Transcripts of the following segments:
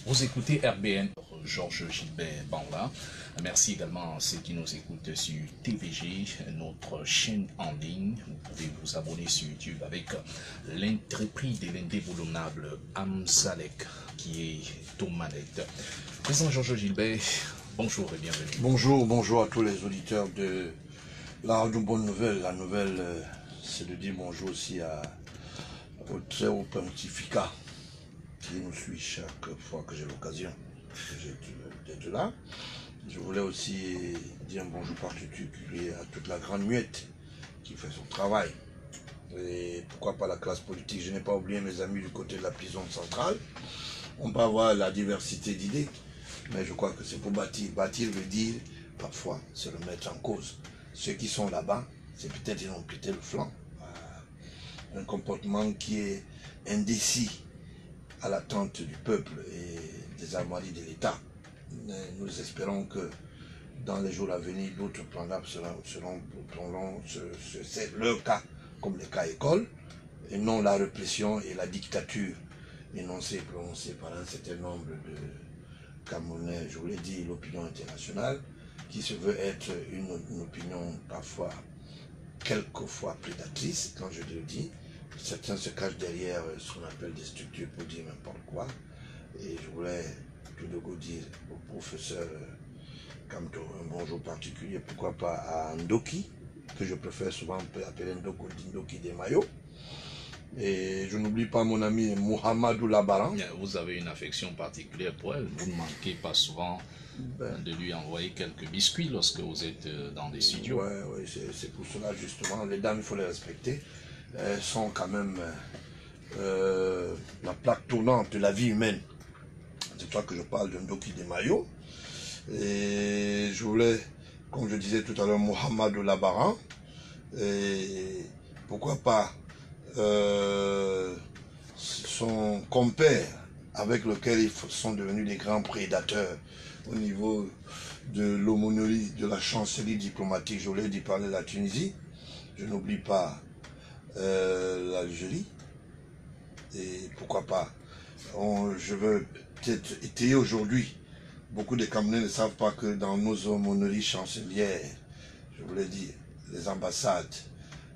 Vous écoutez RBN, Georges Gilbert Banla. Merci également à ceux qui nous écoutent sur TVG, notre chaîne en ligne. Vous pouvez vous abonner sur YouTube avec l'intrépide et l'indéboulonnable Amsalek, qui est aux manettes. Président Georges Gilbert, bonjour et bienvenue. Bonjour à tous les auditeurs de la radio Bonne Nouvelle. La nouvelle, c'est de dire bonjour aussi au très haut pontificat qui nous suit chaque fois que j'ai l'occasion d'être là. Je voulais aussi dire un bonjour particulier à toute la grande muette qui fait son travail. Et pourquoi pas la classe politique. Je n'ai pas oublié mes amis du côté de la prison centrale. On peut avoir la diversité d'idées, mais je crois que c'est pour bâtir. Bâtir veut dire parfois se remettre en cause. Ceux qui sont là-bas, c'est peut-être ils ont pété le flanc. Un comportement qui est indécis à l'attente du peuple et des armoiries de l'État. Nous espérons que dans les jours à venir, d'autres plans seront c'est leur cas, comme les cas écoles, et non la répression et la dictature énoncée et prononcée par un certain nombre de Camerounais, je vous l'ai dit, l'opinion internationale, qui se veut être une opinion parfois, quelquefois prédatrice, quand je le dis. Certains se cachent derrière ce qu'on appelle des structures pour dire n'importe quoi. Et je voulais tout de go dire au professeur Kamto un bonjour particulier, pourquoi pas à Ndoki, que je préfère souvent appeler Ndoki des Maillots. Et je n'oublie pas mon ami Mohamedou Labaran. Vous avez une affection particulière pour elle. Vous ne manquez pas souvent de lui envoyer quelques biscuits lorsque vous êtes dans des studios. Oui, c'est pour cela justement. Les dames, il faut les respecter. Elles sont quand même la plaque tournante de la vie humaine. C'est toi que je parle de Ndoki des Maillots. Et je voulais, comme je disais tout à l'heure, Mohamedou Labaran. Et pourquoi pas son compère avec lequel ils sont devenus des grands prédateurs au niveau de l'aumônerie de la chancellerie diplomatique. Je voulais dire parler de la Tunisie. Je n'oublie pas l'Algérie. Et pourquoi pas, je veux peut-être étayer aujourd'hui. Beaucoup de Camerounais ne savent pas que dans nos aumôneries chancelières, je voulais dire, les ambassades,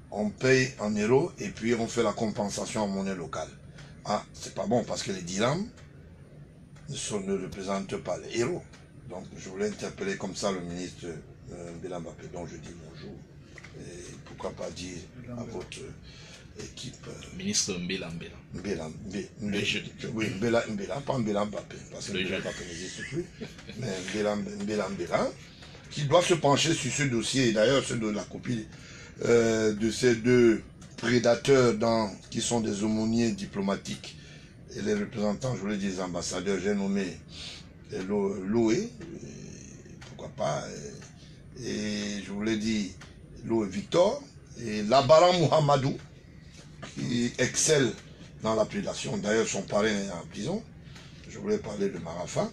on paye en euros et puis on fait la compensation en monnaie locale. Ah, c'est pas bon parce que les dirhams ne représentent pas les héros. Donc je voulais interpeller comme ça le ministre Mbela Mbappé, dont je dis bonjour. Et pourquoi pas dire à votre équipe... Ministre Mbela. Oui, Mbela, pas Mbela Mbappé, parce que Mbela Mbappé n'existe plus. Mais Mbela, qui doit se pencher sur ce dossier, et d'ailleurs ceux de la copie de ces deux prédateurs qui sont des aumôniers diplomatiques et les représentants, je voulais dire des ambassadeurs, j'ai nommé Loué, pourquoi pas, et je voulais dire Loué Victor, et Labaran Mohamedou, qui excelle dans la prédation, d'ailleurs son parrain est en prison. Je voulais parler de Marafa.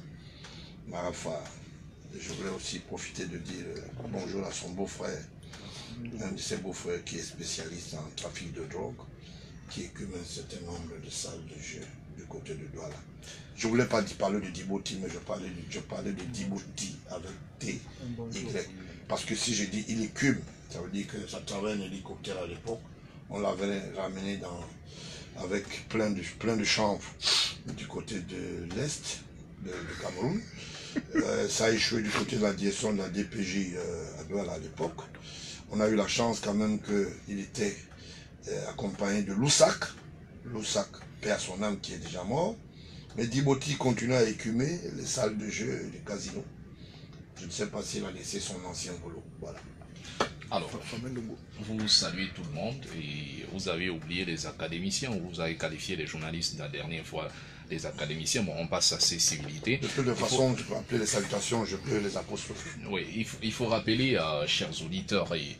Je voulais aussi profiter de dire bonjour à son beau-frère, un de ses beaux-frères qui est spécialiste en trafic de drogue, qui écume un certain nombre de salles de jeu du côté de Douala. Je ne voulais pas parler de Djibouti, mais je parlais de Djibouti avec T, Y. Parce que si je dis il écume, ça veut dire que ça travaille un hélicoptère à l'époque. On l'avait ramené avec plein de chanvre du côté de l'Est, de Cameroun. Ça a échoué du côté de la direction de la DPJ à Douala à l'époque. On a eu la chance quand même qu'il était accompagné de Loussak, paix à son âme qui est déjà mort. Mais Djibouti continue à écumer les salles de jeu et les casinos. Je ne sais pas s'il a laissé son ancien boulot. Voilà. Alors, vous saluez tout le monde et vous avez oublié les académiciens, vous avez qualifié les journalistes la dernière fois, les académiciens. Bon, on passe à ces civilités. De toute façon, je peux appeler les salutations, je peux les apostropher. Oui, il faut rappeler, chers auditeurs et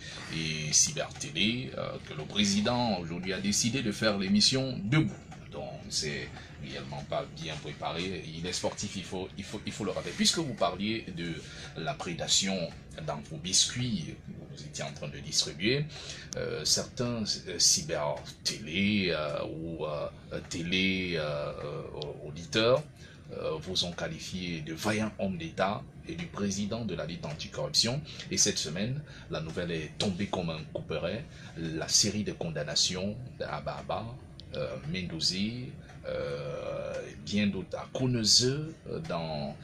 cyber-télé, que le président aujourd'hui a décidé de faire l'émission debout. Donc, c'est réellement pas bien préparé. Il est sportif, il faut le rappeler. Puisque vous parliez de la prédation dans vos biscuits que vous étiez en train de distribuer, certains cyber-télé ou télé-auditeurs vous ont qualifié de vaillant homme d'État et du président de la lutte anticorruption. Et cette semaine, la nouvelle est tombée comme un couperet. La série de condamnations d'Ababa, Mendozi, bien d'autres à Kounezeu dans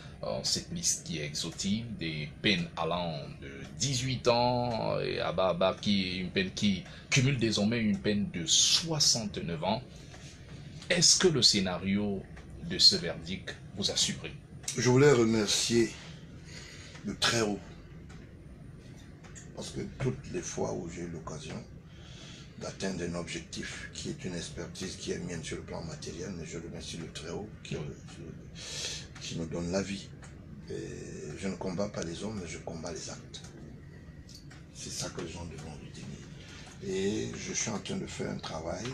cette liste qui est exotique, des peines allant de 18 ans et Ababa qui est une peine qui cumule désormais une peine de 69 ans. Est-ce que le scénario de ce verdict vous a surpris? Je voulais remercier le Très-Haut, parce que toutes les fois où j'ai eu l'occasion d'atteindre un objectif qui est une expertise qui est mienne sur le plan matériel, mais je remercie le Très-Haut qui nous donne la vie. Et je ne combats pas les hommes, mais je combats les actes. C'est ça que les gens devront retenir. Et je suis en train de faire un travail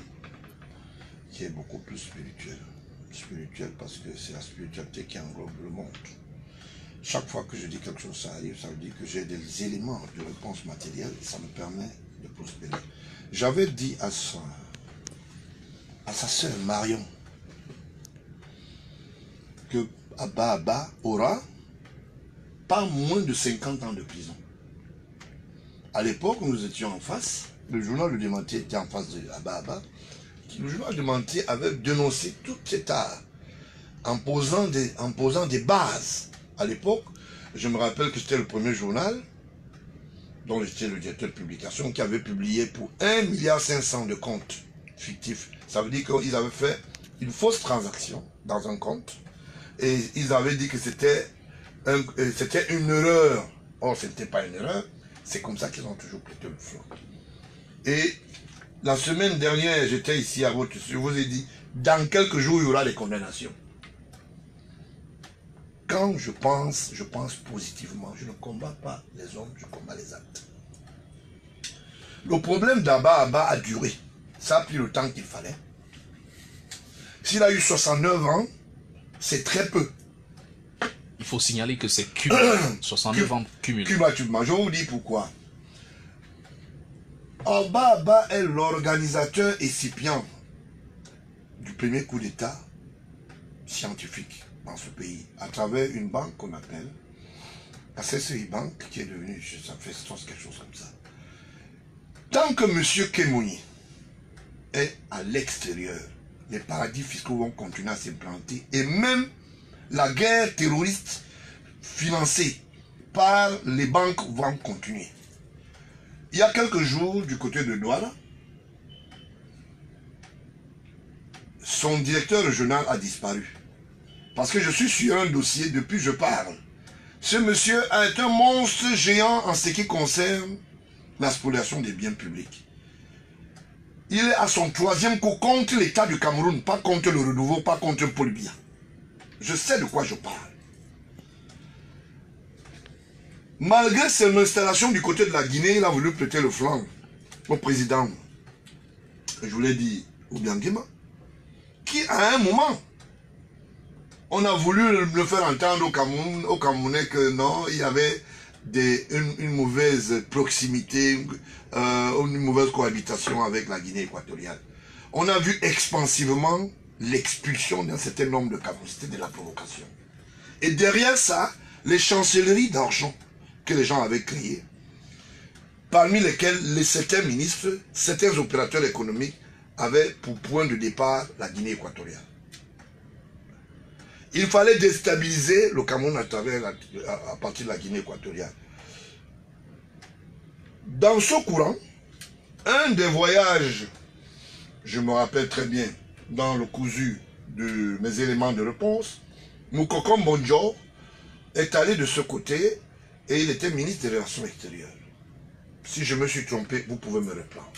qui est beaucoup plus spirituel. Spirituel parce que c'est la spiritualité qui englobe le monde. Chaque fois que je dis quelque chose, ça arrive, ça veut dire que j'ai des éléments de réponse matérielle, ça me permet de prospérer. J'avais dit à sa sœur Marion que Ababa aura pas moins de 50 ans de prison. À l'époque où nous étions en face, le journal Le Démenti était en face de Ababa. Le journal Le Démenti avait dénoncé tout cet art en posant des bases. À l'époque, je me rappelle que c'était le premier journal dont j'étais le directeur de publication qui avait publié pour 1,5 milliard de comptes fictifs. Ça veut dire qu'ils avaient fait une fausse transaction dans un compte et ils avaient dit que c'était une erreur. Or, ce n'était pas une erreur. C'est comme ça qu'ils ont toujours prêté le flanc. Et la semaine dernière, j'étais ici à votre... Je vous ai dit, dans quelques jours, il y aura des condamnations. Quand je pense positivement. Je ne combats pas les hommes, je combats les actes. Le problème d'Ababa a duré. Ça a pris le temps qu'il fallait. S'il a eu 69 ans, c'est très peu. Il faut signaler que c'est cumulatif. 69 ans cumulés. Cumulativement. Je vous dis pourquoi. Ababa est l'organisateur incipient du premier coup d'État scientifique dans ce pays, à travers une banque qu'on appelle la CCI Bank, qui est devenue, ça fait quelque chose comme ça. Tant que M. Kemouni est à l'extérieur, les paradis fiscaux vont continuer à s'implanter et même la guerre terroriste financée par les banques va continuer. Il y a quelques jours, du côté de Douala, son directeur régional a disparu. Parce que je suis sur un dossier depuis que je parle. Ce monsieur est un monstre géant en ce qui concerne la spoliation des biens publics. Il est à son 3e coup contre l'État du Cameroun, pas contre le renouveau, pas contre Paul Biya. Je sais de quoi je parle. Malgré son installation du côté de la Guinée, il a voulu prêter le flanc au président, je vous l'ai dit, Obiangema, qui à un moment, on a voulu le faire entendre au Camerounais que non, il y avait une mauvaise proximité, une mauvaise cohabitation avec la Guinée équatoriale. On a vu expansivement l'expulsion d'un certain nombre de Camerounais, c'était de la provocation. Et derrière ça, les chancelleries d'argent que les gens avaient créées, parmi lesquelles certains ministres, certains opérateurs économiques avaient pour point de départ la Guinée équatoriale. Il fallait déstabiliser le Cameroun à partir de la Guinée équatoriale. Dans ce courant, un des voyages, je me rappelle très bien, dans le cousu de mes éléments de réponse, Moukoko Mbonjo est allé de ce côté et il était ministre des Relations extérieures. Si je me suis trompé, vous pouvez me reprendre.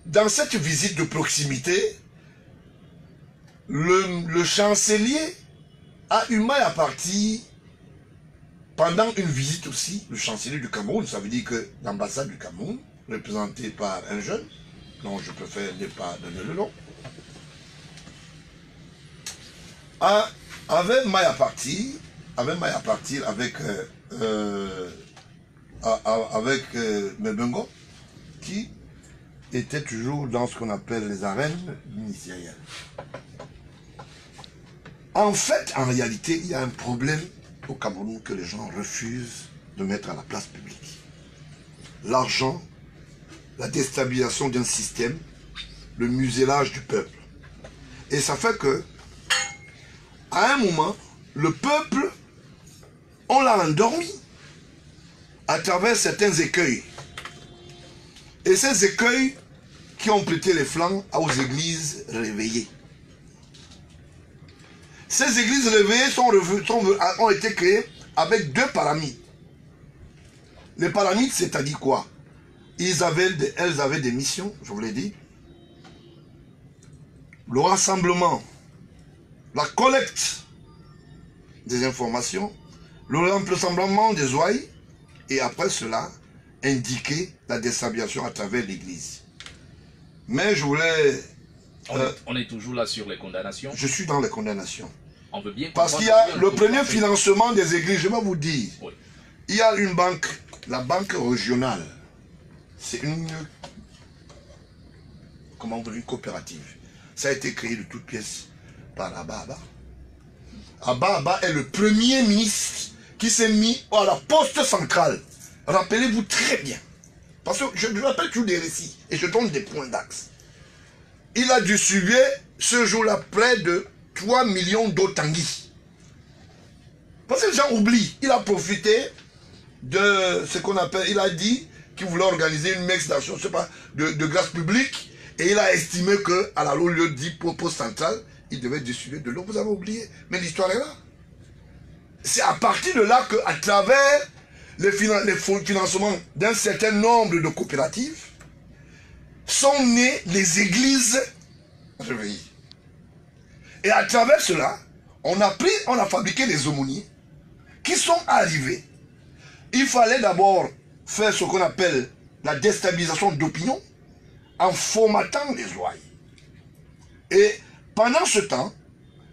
Dans cette visite de proximité, le chancelier a eu mal à partir pendant une visite aussi, le chancelier du Cameroun, ça veut dire que l'ambassade du Cameroun, représentée par un jeune, dont je préfère ne pas donner le nom, avait mal à partir avec Mebengo, qui était toujours dans ce qu'on appelle les arènes ministérielles. En fait, en réalité, il y a un problème au Cameroun que les gens refusent de mettre à la place publique. L'argent, la déstabilisation d'un système, le musellage du peuple. Et ça fait que, à un moment, le peuple, on l'a endormi à travers certains écueils. Et ces écueils qui ont prêté les flancs aux églises réveillées. Ces églises réveillées ont été créées avec deux pyramides. Les pyramides, c'est-à-dire quoi? Elles avaient des missions, je vous l'ai dit. Le rassemblement, la collecte des informations, le rassemblement des ouailles, et après cela, indiquer la déstabilisation à travers l'église. Mais je voulais... on est toujours là sur les condamnations. Je suis dans les condamnations. On veut bien parce qu'il y a le premier financement des églises, je vais vous dire. Oui. Il y a une banque, la banque régionale. C'est une... Comment vous dire, une coopérative. Ça a été créé de toutes pièces par Abba Abba. Abba Abba est le premier ministre qui s'est mis à la poste centrale. Rappelez-vous très bien. Parce que je rappelle toujours des récits et je donne des points d'axe. Il a distribué ce jour-là près de 3 millions d'Otangi. Parce que les gens oublient. Il a profité de ce qu'on appelle, il a dit qu'il voulait organiser une messe d'action, je sais pas, de grâce publique. Et il a estimé qu'à la lieu dit propos central, il devait distribuer de l'eau. Vous avez oublié. Mais l'histoire est là. C'est à partir de là qu'à travers les financements d'un certain nombre de coopératives, sont nées les églises réveillées. Et à travers cela, on a fabriqué des aumôniers qui sont arrivés. Il fallait d'abord faire ce qu'on appelle la déstabilisation d'opinion en formatant les ouailles. Et pendant ce temps,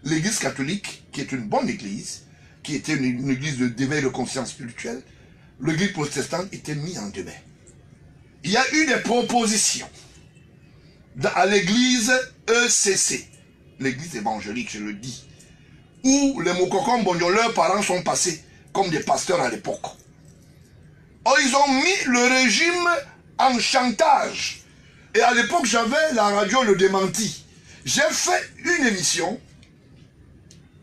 l'église catholique, qui est une bonne église, qui était une église d'éveil de conscience spirituelle, l'église protestante était mise en demeure. Il y a eu des propositions à l'église ECC, l'église évangélique, je le dis, où les Mokokon Bondio, leurs parents sont passés comme des pasteurs à l'époque. Oh, ils ont mis le régime en chantage. Et à l'époque, j'avais la radio Le Démenti. J'ai fait une émission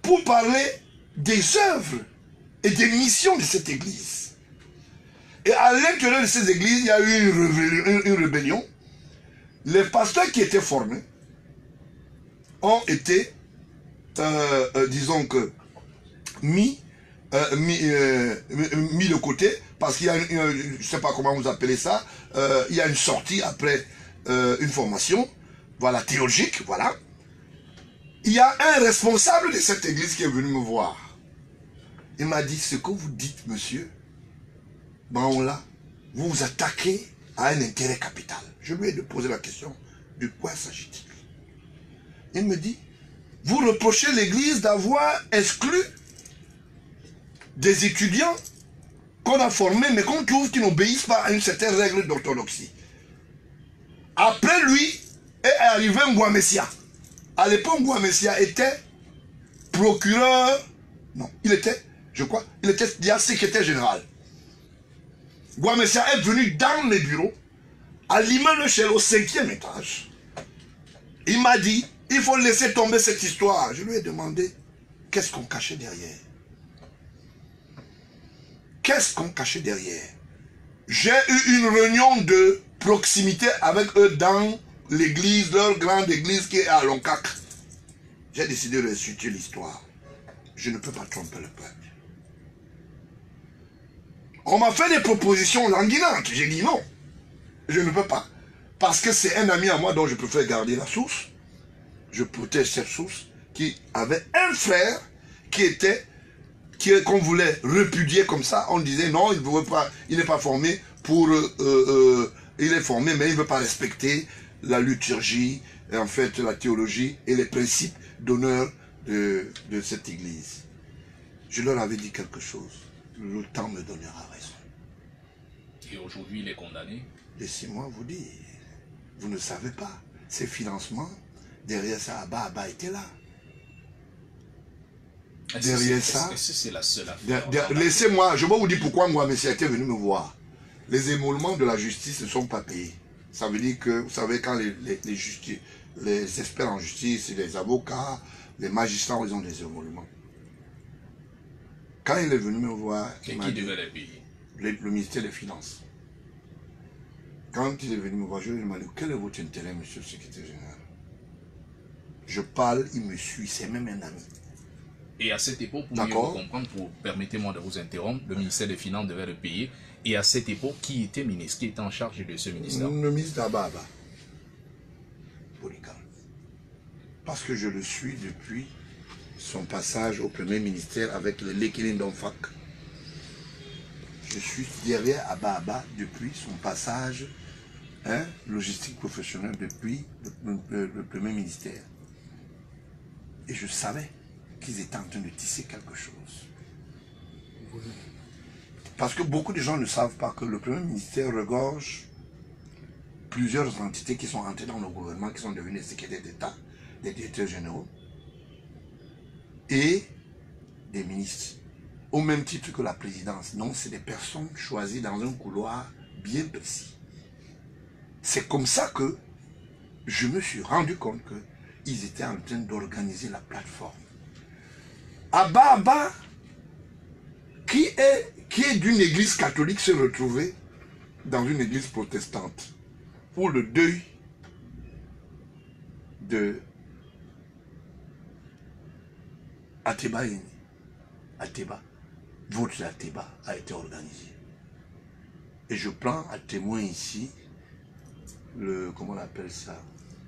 pour parler des œuvres et des missions de cette église. Et à l'intérieur de ces églises, il y a eu une rébellion. Les pasteurs qui étaient formés ont été, disons que, mis de côté, parce qu'il y a, je ne sais pas comment vous appelez ça, il y a une sortie après une formation, voilà, théologique, voilà. Il y a un responsable de cette église qui est venu me voir. Il m'a dit, ce que vous dites, monsieur, ben là, vous vous attaquez à un intérêt capital. Je lui ai posé la question, de quoi s'agit-il? Il me dit, vous reprochez l'église d'avoir exclu des étudiants qu'on a formés, mais qu'on trouve qui n'obéissent pas à une certaine règle d'orthodoxie. Après lui est arrivé Ngouamessia. À l'époque, Ngouamessia était procureur, non, il était, je crois, il était déjà secrétaire général. Ngouamessia est venu dans mes bureaux, à l'immeuble Shell au 5e étage. Il m'a dit, il faut laisser tomber cette histoire. Je lui ai demandé, qu'est-ce qu'on cachait derrière? Qu'est-ce qu'on cachait derrière? J'ai eu une réunion de proximité avec eux dans l'église, leur grande église qui est à Loncac. J'ai décidé de restituer l'histoire. Je ne peux pas tromper le peuple. On m'a fait des propositions languinantes. J'ai dit non. Je ne peux pas. Parce que c'est un ami à moi dont je préfère garder la source. Je protège cette source qui avait un frère qu'on voulait repudier comme ça. On disait non, il n'est pas formé pour... il est formé, mais il ne veut pas respecter la liturgie, et en fait la théologie et les principes d'honneur de cette église. Je leur avais dit quelque chose. Le temps me donnera raison. Et aujourd'hui, il est condamné? Laissez-moi vous dire. Vous ne savez pas. Ces financements, derrière ça, Abba était là. Derrière ça, est-ce que c'est la seule affaire? laissez-moi, je vais vous dire pourquoi moi, monsieur était venu me voir. Les émoluments de la justice ne sont pas payés. Ça veut dire que, vous savez, quand les experts en justice, les avocats, les magistrats, ils ont des émoluments. Quand il est venu me voir... Et qui devait les payer? Le ministère des Finances. Quand il est venu me voir, je lui ai demandé, quel est votre intérêt, monsieur le secrétaire général? Je parle, il me suit, c'est même un ami. Et à cette époque, pour mieux vous comprendre, permettez-moi de vous interrompre, le ministère des Finances devait le payer. Et à cette époque, qui était ministre, qui était en charge de ce ministère? Le ministre d'Ababa. Polika. Parce que je le suis depuis son passage au premier ministère avec le Lekilindonfak. Je suis derrière Ababa depuis son passage logistique professionnelle depuis le premier ministère. Et je savais qu'ils étaient en train de tisser quelque chose. Parce que beaucoup de gens ne savent pas que le premier ministère regorge plusieurs entités qui sont entrées dans le gouvernement, qui sont devenues des secrétaires d'État, des directeurs généraux et des ministres. Au même titre que la présidence. Non, c'est des personnes choisies dans un couloir bien précis. C'est comme ça que je me suis rendu compte qu'ils étaient en train d'organiser la plateforme. Ababa, qui est d'une église catholique, s'est retrouvé dans une église protestante pour le deuil de Ateba. Ateba, votre Ateba a été organisé. Et je prends à témoin ici comment on appelle ça,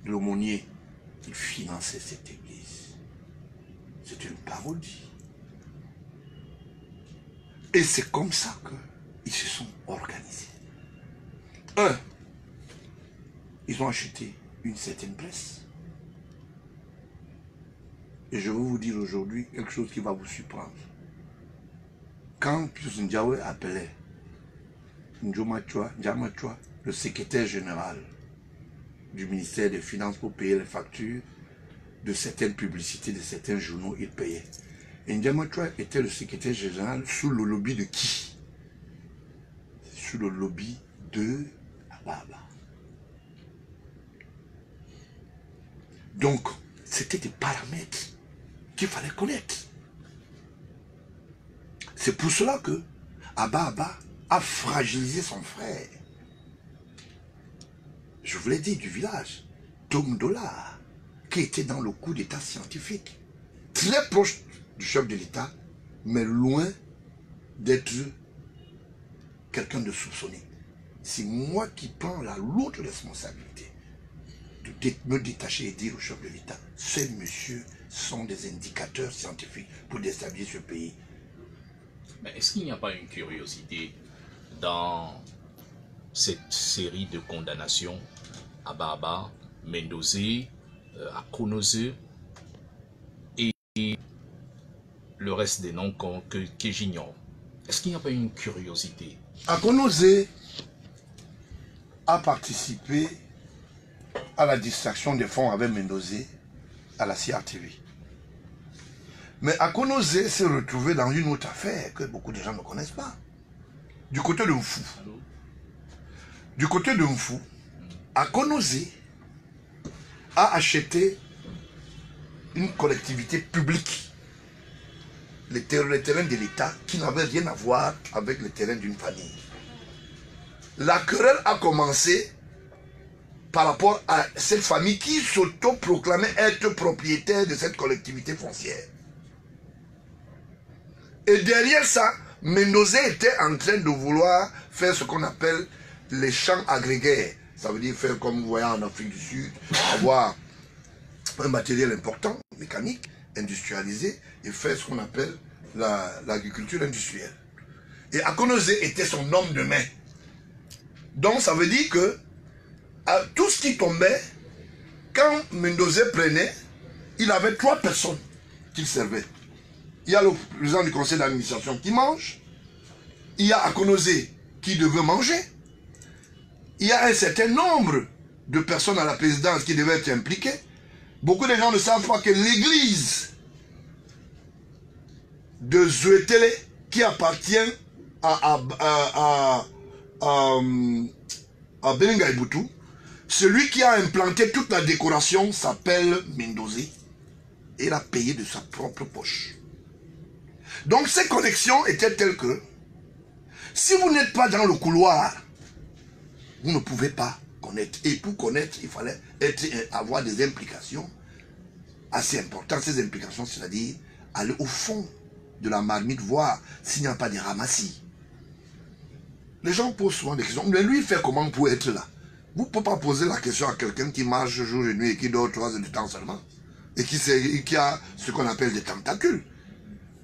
l'aumônier qui finançait cette église. C'est une parodie. Et c'est comme ça qu'ils se sont organisés. Ils ont acheté une certaine presse. Et je vais vous dire aujourd'hui quelque chose qui va vous surprendre. Quand Pius Ndiawe appelait Njama Chua, le secrétaire général du ministère des Finances pour payer les factures de certaines publicités, de certains journaux, il payait. Et Njama Chua était le secrétaire général sous le lobby de qui? Sous le lobby de Ababa. Donc, c'était des paramètres qu'il fallait connaître. C'est pour cela que Ababa a fragilisé son frère. Je vous l'ai dit, du village, Tom Dola, qui était dans le coup d'état scientifique, très proche du chef de l'État, mais loin d'être quelqu'un de soupçonné. C'est moi qui prends la lourde responsabilité de me détacher et dire au chef de l'État, ces messieurs sont des indicateurs scientifiques pour déstabiliser ce pays. Mais est-ce qu'il n'y a pas une curiosité dans cette série de condamnations à Baba, Mendoza, à Konose et le reste des noms que j'ignore? Est-ce qu'il n'y a pas une curiosité? Konose a participé à la distraction des fonds avec Mendoza à la CRTV. Mais Konose s'est retrouvé dans une autre affaire que beaucoup de gens ne connaissent pas. Du côté de Mfou. Du côté de Mfou, Konose a acheté une collectivité publique, les terrains de l'État, qui n'avaient rien à voir avec les terrains d'une famille. La querelle a commencé par rapport à cette famille qui s'auto-proclamait être propriétaire de cette collectivité foncière. Et derrière ça, Mendoza était en train de vouloir faire ce qu'on appelle les champs agrégaires. Ça veut dire faire comme vous voyez en Afrique du Sud, avoir un matériel important, mécanique, industrialisé, et faire ce qu'on appelle l'agriculture industrielle. Et Konose était son homme de main. Donc ça veut dire que tout ce qui tombait, quand Mendoza prenait, il avait 3 personnes qu'il servait. Il y a le président du conseil d'administration qui mange, il y a Konose qui devait manger, il y a un certain nombre de personnes à la présidence qui devaient être impliquées. Beaucoup de gens ne savent pas que l'église de Zoétélé qui appartient à Beninga Eboutou. Celui qui a implanté toute la décoration s'appelle Mendoza. Et il a payé de sa propre poche. Donc ces connexions étaient telles que si vous n'êtes pas dans le couloir, vous ne pouvez pas connaître. Et pour connaître, il fallait avoir des implications assez importantes. Ces implications, c'est-à-dire aller au fond de la marmite, voir s'il n'y a pas de ramassis. Les gens posent souvent des questions. Mais lui, il fait comment pour être là? Vous ne pouvez pas poser la question à quelqu'un qui marche jour et nuit et qui dort 3 heures de temps seulement. Et qui a ce qu'on appelle des tentacules.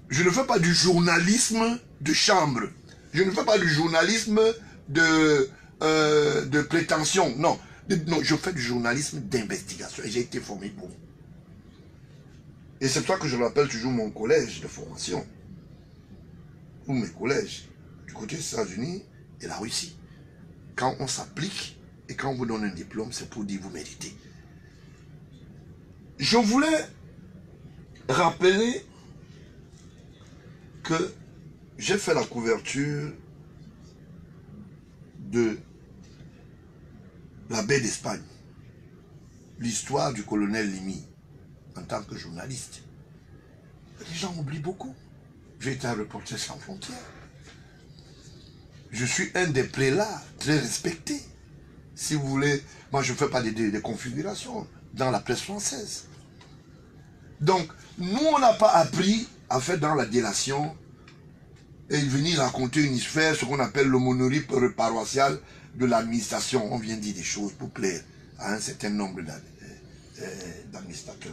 Je ne fais pas du journalisme de chambre. Je ne fais pas du journalisme de prétention. Non. Non, je fais du journalisme d'investigation. Et j'ai été formé pour. Et c'est pour ça que je l'appelle toujours mon collège de formation. Ou mes collèges. Du côté des États-Unis et la Russie. Quand on s'applique et quand on vous donne un diplôme, c'est pour dire vous méritez. Je voulais rappeler que j'ai fait la couverture de la baie d'Espagne, l'histoire du colonel Limi en tant que journaliste. Les gens oublient beaucoup. J'ai été un reporter sans frontières. Je suis un des prélats très respectés. Si vous voulez, moi je ne fais pas des configurations dans la presse française. Donc, nous on n'a pas appris à faire dans la délation et venir raconter une histoire, ce qu'on appelle l'homonorie paroissiale de l'administration. On vient dire des choses pour plaire à un certain nombre d'administrateurs.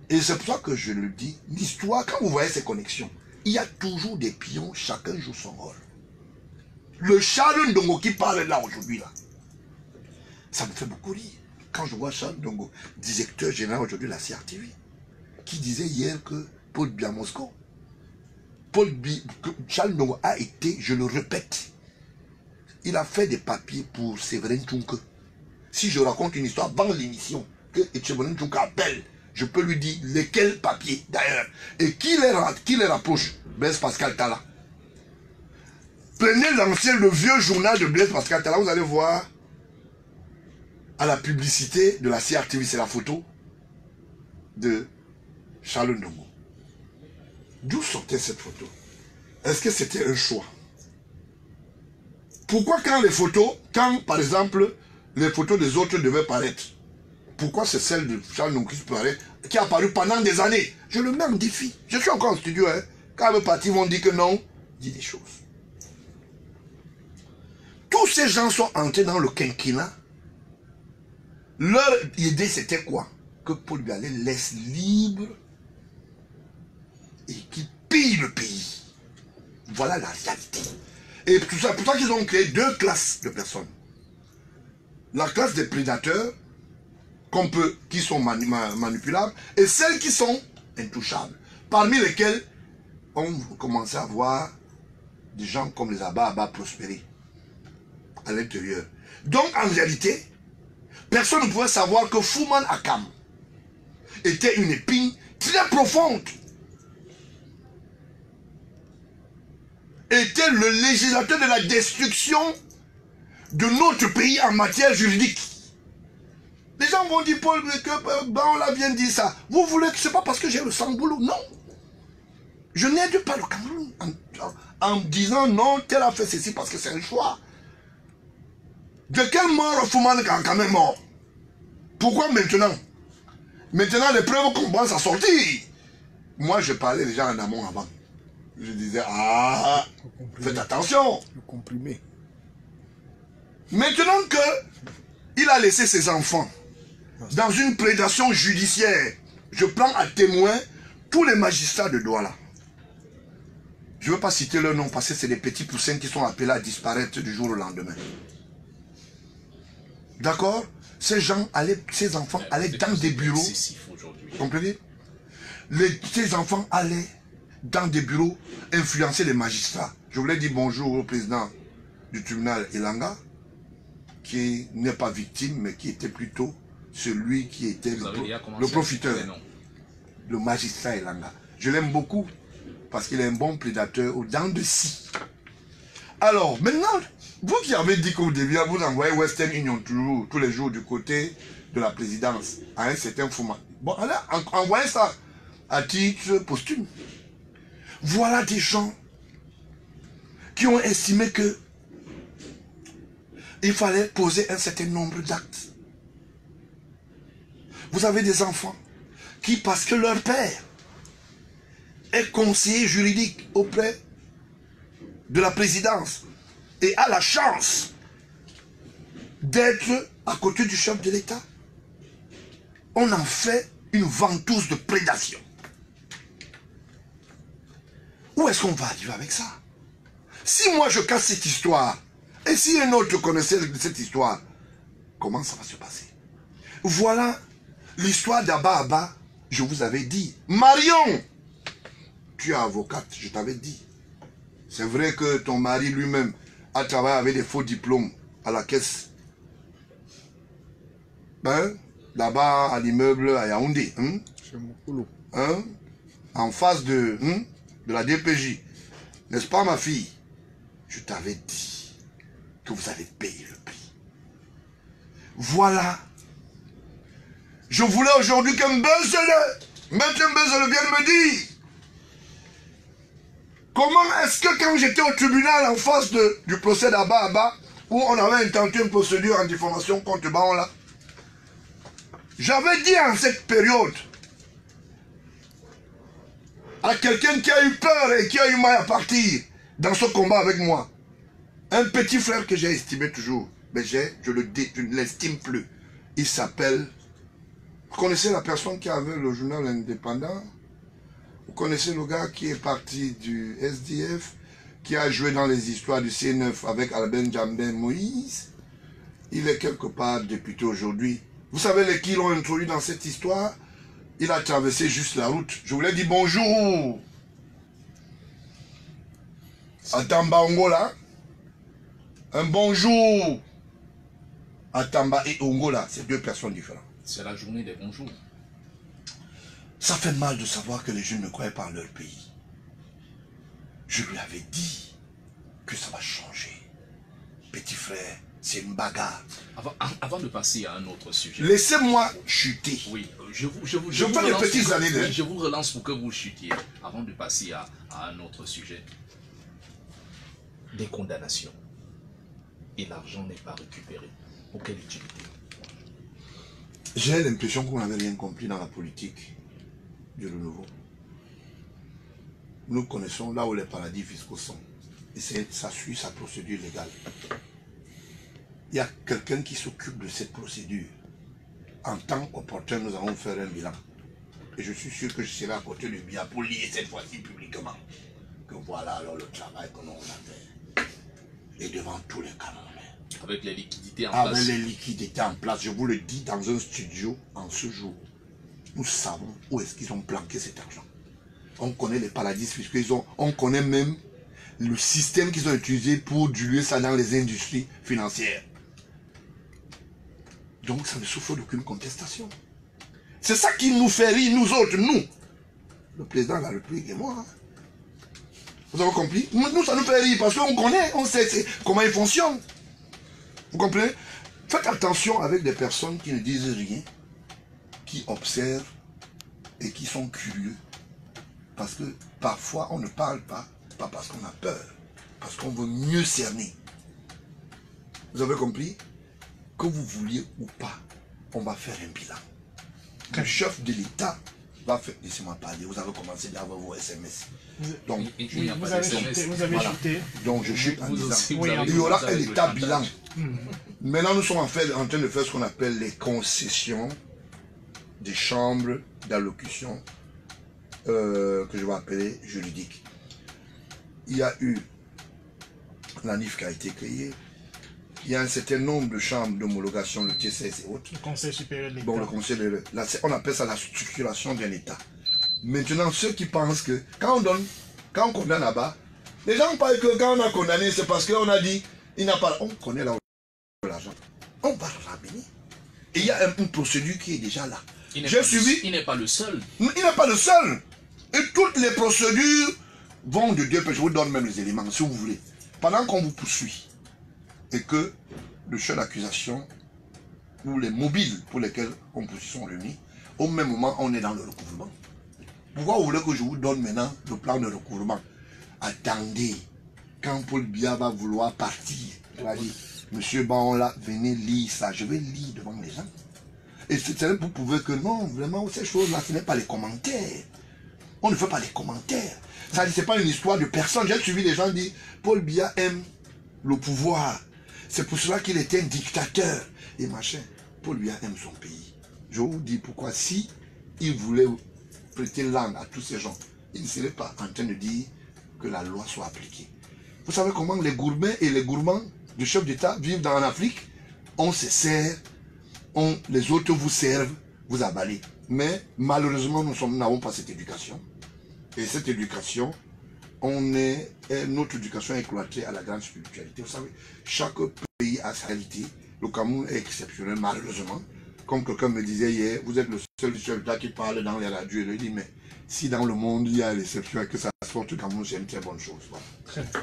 Et c'est pour ça que je le dis, l'histoire, quand vous voyez ces connexions, il y a toujours des pions, chacun joue son rôle. Le Charles Ndongo qui parle là aujourd'hui, là, ça me fait beaucoup rire. Quand je vois Charles Ndongo, directeur général aujourd'hui de la CRTV, qui disait hier que Paul Biya Moscou, Charles Ndongo a été, je le répète, il a fait des papiers pour Séverin Tchouke. Si je raconte une histoire avant l'émission, que Séverin Tchouke appelle, je peux lui dire lesquels papiers d'ailleurs. Et qui les rapproche? Blaise Pascal Tala. Prenez le vieux journal de Blaise Pascal Tala, vous allez voir à la publicité de la CRTV, c'est la photo de Charles Ndongo. D'où sortait cette photo? Est-ce que c'était un choix? Pourquoi quand par exemple, les photos des autres devaient paraître, pourquoi c'est celle de Charles Ndongo qui a apparu pendant des années? Je le mets en défi. Je suis encore en studio. Hein. Quand les partis vont dire que non, dis des choses. Tous ces gens sont entrés dans le quinquennat. Leur idée, c'était quoi? Que Paul Biya les laisse libres et qu'il pille le pays. Voilà la réalité. Et tout ça, pour ça qu'ils ont créé 2 classes de personnes. La classe des prédateurs, qui sont manipulables, et celles qui sont intouchables. Parmi lesquelles on commençait à voir des gens comme les Abba prospérer à l'intérieur. Donc en réalité, personne ne pouvait savoir que Fouman Akam était une épine très profonde. Était le législateur de la destruction de notre pays en matière juridique. Les gens vont dire, Paul, que Baola vient dire ça. Vous voulez que c'est pas parce que j'ai le sang boulot? Non. Je n'aide pas le Cameroun en disant non, tel a fait ceci parce que c'est un choix. De quelle mort Fouman est quand même mort? Pourquoi maintenant? Maintenant, les preuves commencent à sortir. Moi, je parlais déjà en amont avant. Je disais, ah, faites attention. Le comprimé. Maintenant qu'il a laissé ses enfants dans une prédation judiciaire, je prends à témoin tous les magistrats de Douala. Je ne veux pas citer leur nom parce que c'est des petits poussins qui sont appelés à disparaître du jour au lendemain. D'accord? Ces enfants allaient dans des bureaux. Vous comprenez? Ces enfants allaient dans des bureaux influencer les magistrats. Je voulais dire bonjour au président du tribunal Elanga, qui n'est pas victime, mais qui était plutôt celui qui était le profiteur. Le magistrat Elanga. Je l'aime beaucoup. parce qu'il est un bon prédateur aux dents de scie. Alors, maintenant, vous qui avez dit qu'au début, vous envoyez Western Union toujours, tous les jours du côté de la présidence, à un certain Fouman. Bon, alors, envoyez ça à titre posthume. Voilà des gens qui ont estimé que il fallait poser un certain nombre d'actes. Vous avez des enfants qui, parce que leur père est conseiller juridique auprès de la présidence et a la chance d'être à côté du chef de l'État, on en fait une ventouse de prédation. Où est-ce qu'on va arriver avec ça? Si moi je casse cette histoire, et si un autre connaissait cette histoire, comment ça va se passer? Voilà l'histoire d'Abba Abba, je vous avais dit. Marion, tu es avocate, je t'avais dit. C'est vrai que ton mari lui-même a travaillé avec des faux diplômes à la caisse. Ben, là-bas à l'immeuble à Yaoundé. En face de la DPJ. N'est-ce pas ma fille? Je t'avais dit que vous allez payer le prix. Voilà. Je voulais aujourd'hui qu'un Mbezele, Maître Mbezele vienne me dire comment est-ce que quand j'étais au tribunal en face du procès d'Abba Abba, où on avait intenté une procédure en diffamation contre Baon là, j'avais dit en cette période à quelqu'un qui a eu peur et qui a eu mal à partir dans ce combat avec moi, un petit frère que j'ai estimé toujours, mais je ne l'estime plus. Il s'appelle... Vous connaissez la personne qui avait le journal indépendant? Vous connaissez le gars qui est parti du SDF, qui a joué dans les histoires du C9 avec Albin Djambé Moïse? Il est quelque part député aujourd'hui. Vous savez qui l'ont introduit dans cette histoire? Il a traversé juste la route. Je voulais dire bonjour à Tamba Ongola. Un bonjour à Tamba et Ongola. C'est deux personnes différentes. C'est la journée des bonjours. Ça fait mal de savoir que les jeunes ne croient pas en leur pays. Je lui avais dit que ça va changer. Petit frère, c'est une bagarre. Avant de passer à un autre sujet. Laissez-moi chuter. Oui, je fais des petites années de... Je vous relance pour que vous chutiez. Avant de passer à un autre sujet. Des condamnations. Et l'argent n'est pas récupéré. Pour quelle utilité? J'ai l'impression qu'on n'avait rien compris dans la politique du renouveau. Nous connaissons là où les paradis fiscaux sont. Et ça suit sa procédure légale. Il y a quelqu'un qui s'occupe de cette procédure. En tant qu'opportun, nous allons faire un bilan. Et je suis sûr que je serai à côté du bilan pour lier cette fois-ci publiquement. Que voilà alors le travail que nous avons fait. Et devant tous les canons. Avec les liquidités en place. Avec les liquidités en place, je vous le dis, dans un studio, en ce jour, nous savons où est-ce qu'ils ont planqué cet argent. On connaît les paradis fiscaux, on connaît même le système qu'ils ont utilisé pour diluer ça dans les industries financières. Donc ça ne souffre d'aucune contestation. C'est ça qui nous fait rire, nous autres, nous. Le président de la République et moi. Vous avez compris? Nous, ça nous fait rire parce qu'on connaît, on sait comment ils fonctionnent. Vous comprenez? Faites attention avec des personnes qui ne disent rien, qui observent et qui sont curieux. Parce que parfois on ne parle pas parce qu'on a peur, parce qu'on veut mieux cerner. Vous avez compris? Que vous vouliez ou pas, on va faire un bilan. Le chef de l'État va faire... Laissez-moi parler, vous avez commencé d'avoir vos SMS. Donc, vous avez chuté. Donc je chute en disant, il y aura un état bilan. Maintenant, nous sommes en train de faire ce qu'on appelle les concessions des chambres d'allocution que je vais appeler juridiques. Il y a eu la NIF qui a été créée. Il y a un certain nombre de chambres d'homologation, le TCS et autres. Le Conseil supérieur de l'État. Bon, le Conseil de l'État. On appelle ça la structuration d'un État. Maintenant, ceux qui pensent que quand on condamne là-bas, les gens parlent que quand on a condamné, c'est parce qu'on a dit, il n'a pas... On connaît là où l'argent. On va ramener. Et il y a une procédure qui est déjà là. J'ai suivi. Il n'est pas le seul. Il n'est pas le seul. Et toutes les procédures vont de Dieu, je vous donne même les éléments, si vous voulez. Pendant qu'on vous poursuit, et que le chef d'accusation, ou les mobiles pour lesquels on poursuit sont réunis, au même moment, on est dans le recouvrement. Pourquoi vous voulez que je vous donne maintenant le plan de recouvrement? Attendez, quand Paul Biya va vouloir partir, il va dire, monsieur Baola, venez lire ça, je vais lire devant les gens. Et c'est pour prouver que non, vraiment, ces choses-là, ce n'est pas les commentaires. On ne fait pas les commentaires. Ça dit, c'est pas une histoire de personne. J'ai suivi les gens dire, Paul Biya aime le pouvoir. C'est pour cela qu'il était un dictateur. Et machin, Paul Biya aime son pays. Je vous dis pourquoi, si il voulait prêter langue à tous ces gens, il ne serait pas en train de dire que la loi soit appliquée. Vous savez comment les gourmets et les gourmands du chef d'État vivent en Afrique? On se sert, les autres vous servent, vous abalez. Mais malheureusement, nous n'avons pas cette éducation. Et cette éducation, notre éducation est cloîtrée à la grande spiritualité. Vous savez, chaque pays a sa réalité. Le Cameroun est exceptionnel, malheureusement. Comme quelqu'un me disait hier, vous êtes le seul chef d'État qui parle dans les radios. Il dit, mais si dans le monde il y a l'exception et que ça se porte au Cameroun, c'est une très bonne chose. Voilà. Très bien.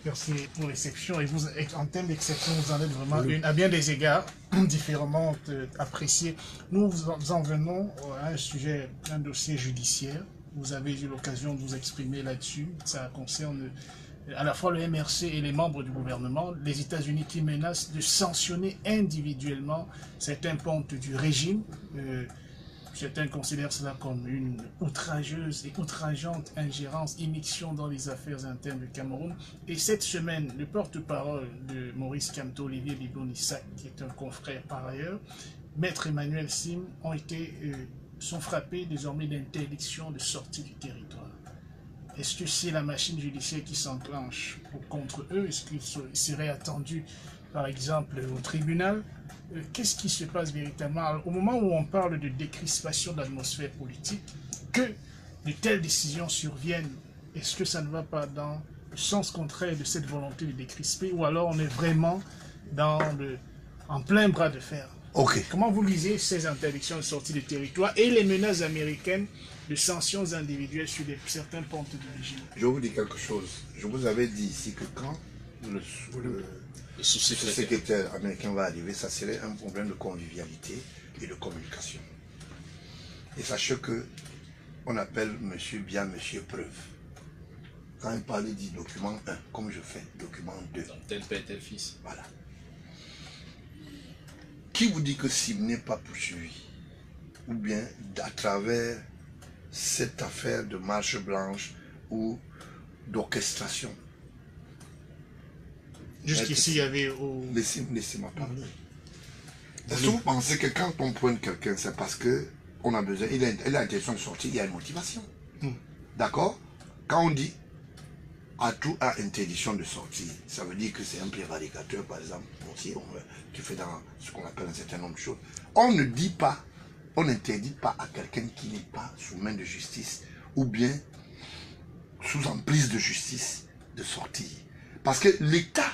Merci pour l'exception. Et vous, en termes d'exception, vous en êtes vraiment une, à bien des égards, différemment appréciée. Nous en venons à un sujet, un dossier judiciaire. Vous avez eu l'occasion de vous exprimer là-dessus. Ça concerne à la fois le MRC et les membres du gouvernement. Les États-Unis qui menacent de sanctionner individuellement certains pontes du régime. Certains considèrent cela comme une outrageuse et outrageante ingérence, immixtion dans les affaires internes du Cameroun. Et cette semaine, le porte-parole de Maurice Kamto, Olivier Bibo-Nissak, qui est un confrère par ailleurs, Maître Emmanuel Sim, sont frappés désormais d'interdiction de sortie du territoire. Est-ce que c'est la machine judiciaire qui s'enclenche contre eux? Est-ce qu'ils seraient attendus, par exemple, au tribunal? Qu'est-ce qui se passe véritablement au moment où on parle de décrispation de l'atmosphère politique, que de telles décisions surviennent? Est-ce que ça ne va pas dans le sens contraire de cette volonté de décrisper, ou alors on est vraiment en plein bras de fer? Okay. Comment vous lisez ces interdictions de sortie du territoire et les menaces américaines de sanctions individuelles sur certains pontes du régime? Je vous dis quelque chose. Je vous avais dit ici que quand le sous-secrétaire américain va arriver, ça serait un problème de convivialité et de communication. Et sachez que on appelle monsieur bien monsieur preuve. Quand il parle, il dit document 1, comme je fais, document 2. Donc tel père, tel fils. Voilà. Qui vous dit que Sim n'est pas poursuivi? Ou bien à travers cette affaire de marche blanche ou d'orchestration? Jusqu'ici, il y avait... Laissez-moi parler. Est-ce que vous pensez que quand on pointe quelqu'un, c'est parce qu'on a besoin, il a l'intention de sortir, il y a une motivation. D'accord? Quand on dit à tout à interdiction de sortir, ça veut dire que c'est un prévaricateur, par exemple, aussi, qui fait dans ce qu'on appelle un certain nombre de choses. On ne dit pas, on n'interdit pas à quelqu'un qui n'est pas sous main de justice ou bien sous emprise de justice de sortir. Parce que l'État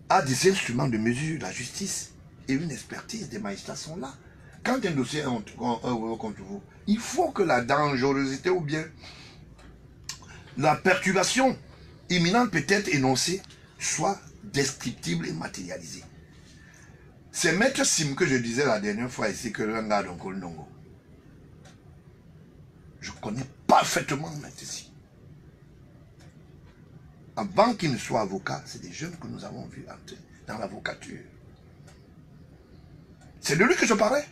a des instruments de mesure, la justice et une expertise, des magistrats sont là. Quand un dossier est contre vous, il faut que la dangerosité ou bien la perturbation imminente peut-être énoncée soit descriptible et matérialisée. C'est Maître Sim que je disais la dernière fois ici que le gars d'Onkol Ndongo. Je connais parfaitement Maître Sim. Avant qu'il ne soit avocat, c'est des jeunes que nous avons vus entrer dans l'avocature. C'est de lui que je parlais.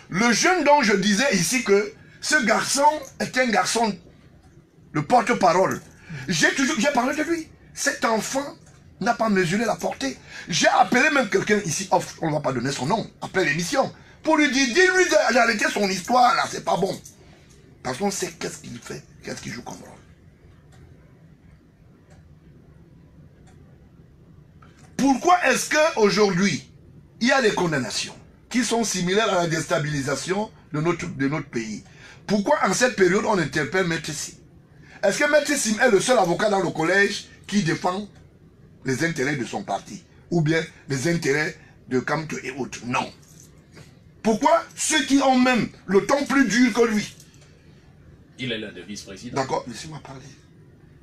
Le jeune dont je disais ici que ce garçon est un garçon, le porte-parole. J'ai parlé de lui. Cet enfant n'a pas mesuré la portée. J'ai appelé même quelqu'un ici, on ne va pas donner son nom, après l'émission, pour lui dire, dis-lui d'arrêter son histoire, là, c'est pas bon. Parce qu'on sait qu'est-ce qu'il fait, qu'est-ce qu'il joue comme rôle. Pourquoi est-ce qu'aujourd'hui, il y a des condamnations qui sont similaires à la déstabilisation de notre pays? Pourquoi en cette période on interpelle Maître Sim? Est-ce que Maître Sim est le seul avocat dans le collège qui défend les intérêts de son parti? Ou bien les intérêts de Kamto et autres? Non. Pourquoi ceux qui ont même le temps plus dur que lui, Il est l'un des vice-présidents. D'accord, laissez-moi parler.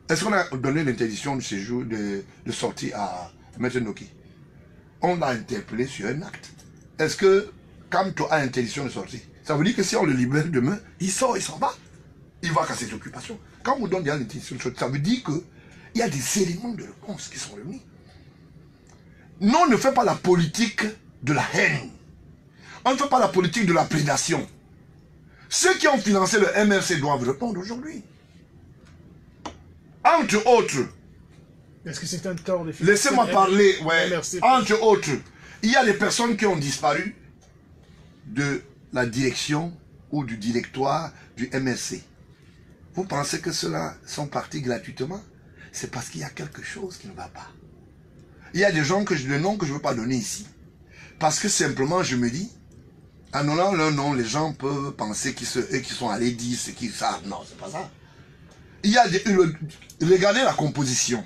Est-ce qu'on a donné l'interdiction de séjour, de sortie à M. Noki? On l'a interpellé sur un acte. Est-ce que, quand tu as interdiction de sortie, ça veut dire que si on le libère demain, il sort, il s'en va. Il va casser ses occupations. Quand on vous donne l'interdiction de sortie, ça veut dire qu'il y a des éléments de réponse qui sont réunis. Non, on ne fait pas la politique de la haine. On ne fait pas la politique de la prédation. Ceux qui ont financé le MRC doivent répondre aujourd'hui. Entre autres, est-ce que c'est un tort de financer? laissez-moi parler, ouais. MRC. Entre autres, il y a des personnes qui ont disparu de la direction ou du directoire du MRC. Vous pensez que ceux-là sont partis gratuitement? C'est parce qu'il y a quelque chose qui ne va pas. Il y a des gens le nom que je ne veux pas donner ici. Parce que simplement, je me dis, en donnant leur nom, les gens peuvent penser qu'ils sont allés dire ce qu'ils savent. Non, c'est pas ça. Il y a regardez la composition.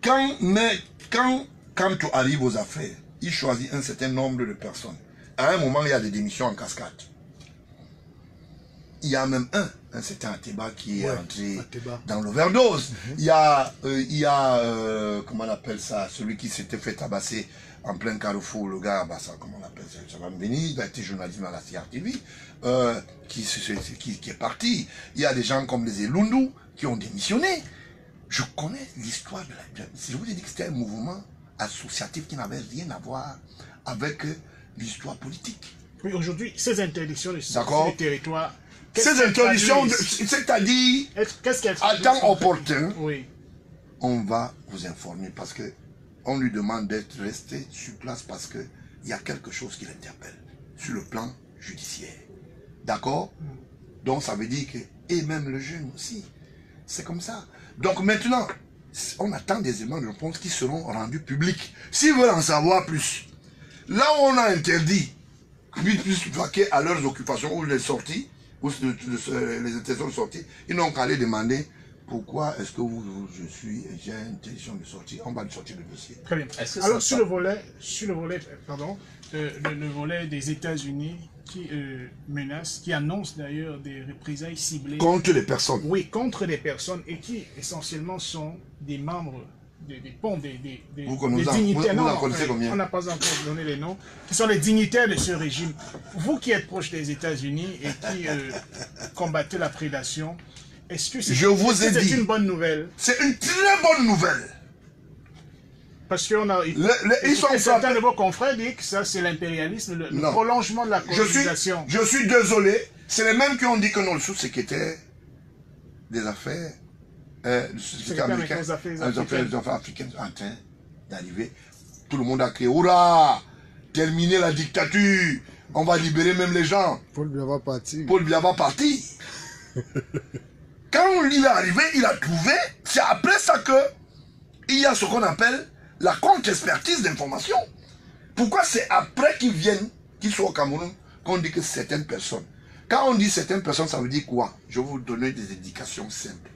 Quand tu arrives aux affaires, il choisit un certain nombre de personnes. À un moment, il y a des démissions en cascade. Il y a même un certain Ateba qui est entré dans l'overdose. Il y a, comment on appelle ça, celui qui s'était fait tabasser en plein carrefour, le gars, bah, ça, comment on appelle ça, ça va me venir, il a été journaliste à la CRTV, qui est parti. Il y a des gens comme les Elundu qui ont démissionné. Je connais l'histoire de la... Je vous ai dit que c'était un mouvement associatif qui n'avait rien à voir avec l'histoire politique. Oui, aujourd'hui, ces interdictions de sortie du territoire... Ces interdictions, c'est-à-dire, à temps opportun, oui, on va vous informer parce que on lui demande d'être resté sur place parce qu'il y a quelque chose qui l'interpelle sur le plan judiciaire. D'accord? Donc ça veut dire que, et même le jeune aussi, c'est comme ça. Donc maintenant, on attend des éléments de réponse qui seront rendus publics. S'ils veulent en savoir plus, là où on a interdit qu'ils puissent vaquer à leurs occupations ou les sorties, ou les intentions de sortie, ils n'ont qu'à aller demander pourquoi est-ce que j'ai intention de sortir. On va sortir le dossier. Très bien. Alors sur le volet, pardon, le volet des États-Unis qui menace, qui annonce d'ailleurs des représailles ciblées contre les personnes. Oui, contre des personnes et qui essentiellement sont des membres des dignitaires. Vous en connaissez combien? On n'a pas encore donné les noms. Qui sont les dignitaires de ce régime. Vous qui êtes proche des États-Unis et qui combattez la prédation, est-ce que c'est une bonne nouvelle? C'est une très bonne nouvelle. Parce qu'on a... certains de vos confrères disent que ça, c'est l'impérialisme, le prolongement de la colonisation. Je suis désolé. C'est les mêmes qui ont dit que non, le sous-secrétaire des affaires... les affaires africaines en train d'arriver. Tout le monde a crié, hurrah, terminer la dictature, on va libérer même les gens. Paul Biya va partir. Paul Biya va partir. Quand il est arrivé, il a trouvé, c'est après ça que il y a ce qu'on appelle la contre-expertise d'information. Pourquoi c'est après qu'ils viennent, qu'ils soient au Cameroun, qu'on dit que certaines personnes. Quand on dit certaines personnes, ça veut dire quoi? Je vais vous donner des indications simples,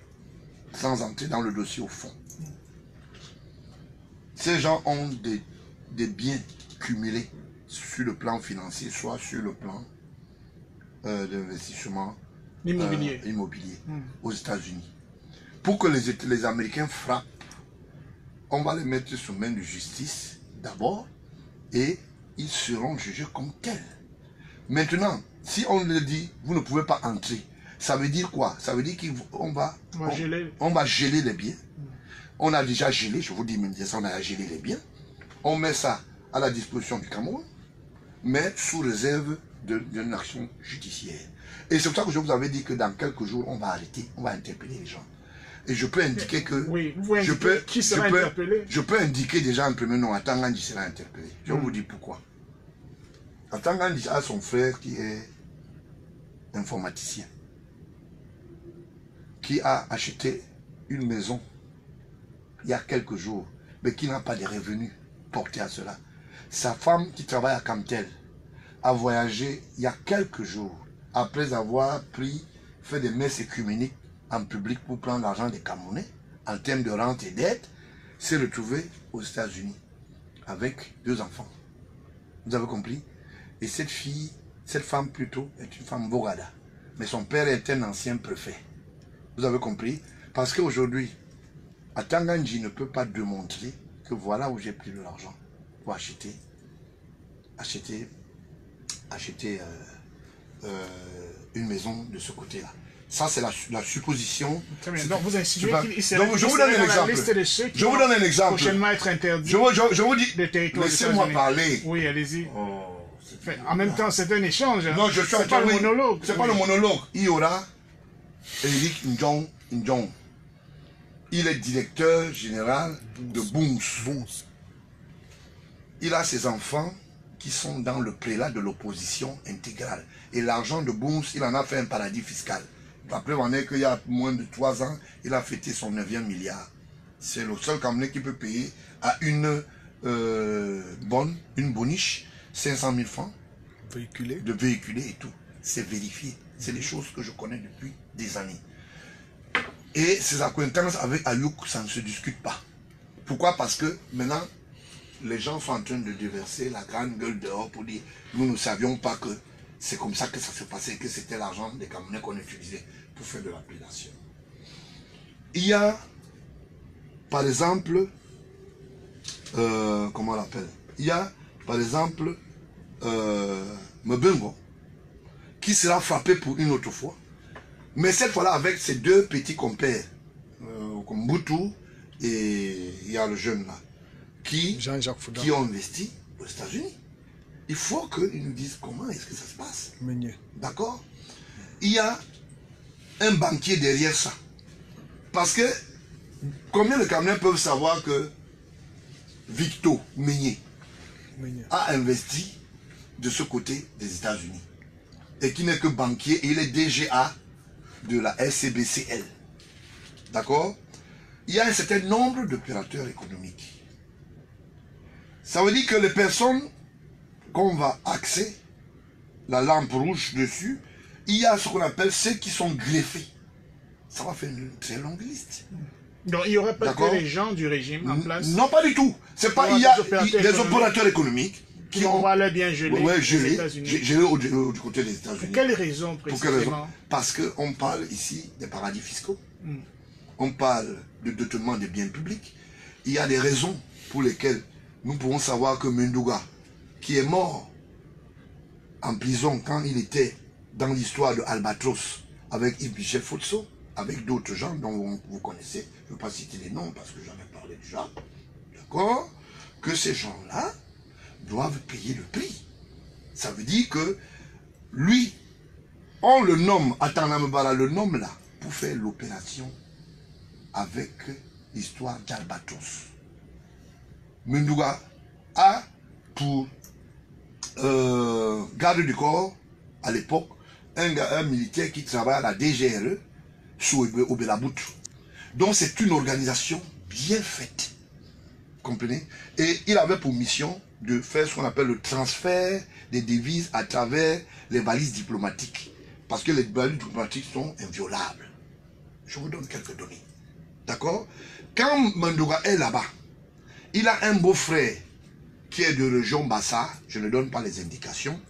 sans entrer dans le dossier au fond. Ces gens ont des biens cumulés sur le plan financier, soit sur le plan d'investissement immobilier aux États-Unis. Pour que les Américains frappent, on va les mettre sous main de justice d'abord et ils seront jugés comme tels. Maintenant, si on leur dit, vous ne pouvez pas entrer, ça veut dire quoi? Ça veut dire qu'on va geler les biens. On a déjà gelé, je vous dis immédiatement, on a gelé les biens. On met ça à la disposition du Cameroun, mais sous réserve d'une action judiciaire. Et c'est pour ça que je vous avais dit que dans quelques jours, on va arrêter, on va interpeller les gens. Et je peux indiquer que... Oui, qui sera interpellé? Je peux indiquer déjà un premier nom, Atangandi sera interpellé. Je vais vous dire pourquoi. Atangandi a son frère qui est informaticien, qui a acheté une maison il y a quelques jours, mais qui n'a pas de revenus portés à cela. Sa femme qui travaille à Camtel a voyagé il y a quelques jours, après avoir fait des messes écuméniques en public pour prendre l'argent des Camerounais, en termes de rente et dette, s'est retrouvée aux États-Unis avec 2 enfants. Vous avez compris? Et cette femme plutôt est une femme Bogada. mais son père est un ancien préfet. Vous avez compris? Parce qu'aujourd'hui, Atangandji ne peut pas démontrer que voilà où j'ai pris de l'argent pour acheter une maison de ce côté-là. Ça, c'est la supposition. Très bien. Donc, vous insinuez qu'il serait donc, je vous donne un exemple. Je vous donne un exemple. Prochainement être interdit. Je vous dis, laissez-moi parler. Oui, allez-y. En même temps, c'est un échange. Hein. Non, je suis pas le monologue. C'est pas le monologue. Il y aura Eric Ndjong. Il est directeur général de Boons. Il a ses enfants qui sont dans le prélat de l'opposition intégrale. Et l'argent de Boons, il en a fait un paradis fiscal. Après, on est qu'il y a moins de 3 ans, il a fêté son 9e milliard. C'est le seul Camerounais qui peut payer à une boniche 500 000 francs de véhiculer et tout. C'est vérifié. C'est des choses que je connais depuis des années. Et ses acquaintances avec Ayouk, ça ne se discute pas. Pourquoi? Parce que maintenant, les gens sont en train de déverser la grande gueule dehors pour dire nous ne savions pas que c'est comme ça que ça se passait, que c'était l'argent des Camerounais qu'on utilisait pour faire de la prédation. Il y a, par exemple, comment on l'appelle? Il y a, par exemple, Mbengo, qui sera frappé pour une autre fois, mais cette fois-là avec ses 2 petits compères, comme Boutou et il y a le jeune là, qui ont investi aux États-Unis. Il faut qu'ils nous disent comment est-ce que ça se passe. D'accord? Il y a un banquier derrière ça. Parce que, combien de Camerounais peuvent savoir que Victor Meunier a investi de ce côté des États-Unis et qui n'est que banquier et il est DGA de la SCBCL. D'accord? Il y a un certain nombre d'opérateurs économiques. Ça veut dire que les personnes qu'on va axer la lampe rouge dessus, il y a ce qu'on appelle ceux qui sont greffés. Ça va faire une très longue liste. Donc il n'y aurait pas que les gens du régime en place? Non, pas du tout. C'est pas, il y a des opérateurs économiques qui on va les bien geler aux États-Unis. Gelés du côté des États-Unis. Pour quelles raisons précisément? Parce qu'on parle ici des paradis fiscaux. On parle de détournement des biens publics. Il y a des raisons pour lesquelles nous pouvons savoir que Mbengo, qui est mort en prison quand il était dans l'histoire de Albatros avec Yves Bichet-Fotso, avec d'autres gens dont vous connaissez, je ne vais pas citer les noms parce que j'en ai parlé déjà, d'accord, que ces gens-là doivent payer le prix. Ça veut dire que lui, on le nomme, Atanamebala le nomme là, pour faire l'opération avec l'histoire d'Albatros. Mbengo a pour garde du corps, à l'époque, un militaire qui travaille à la DGRE sous Obelabout. Donc c'est une organisation bien faite. Comprenez? Et il avait pour mission de faire ce qu'on appelle le transfert des devises à travers les valises diplomatiques. Parce que les valises diplomatiques sont inviolables. Je vous donne quelques données. D'accord? Quand Mbengo est là-bas, il a un beau-frère qui est de région Bassa, je ne donne pas les indications.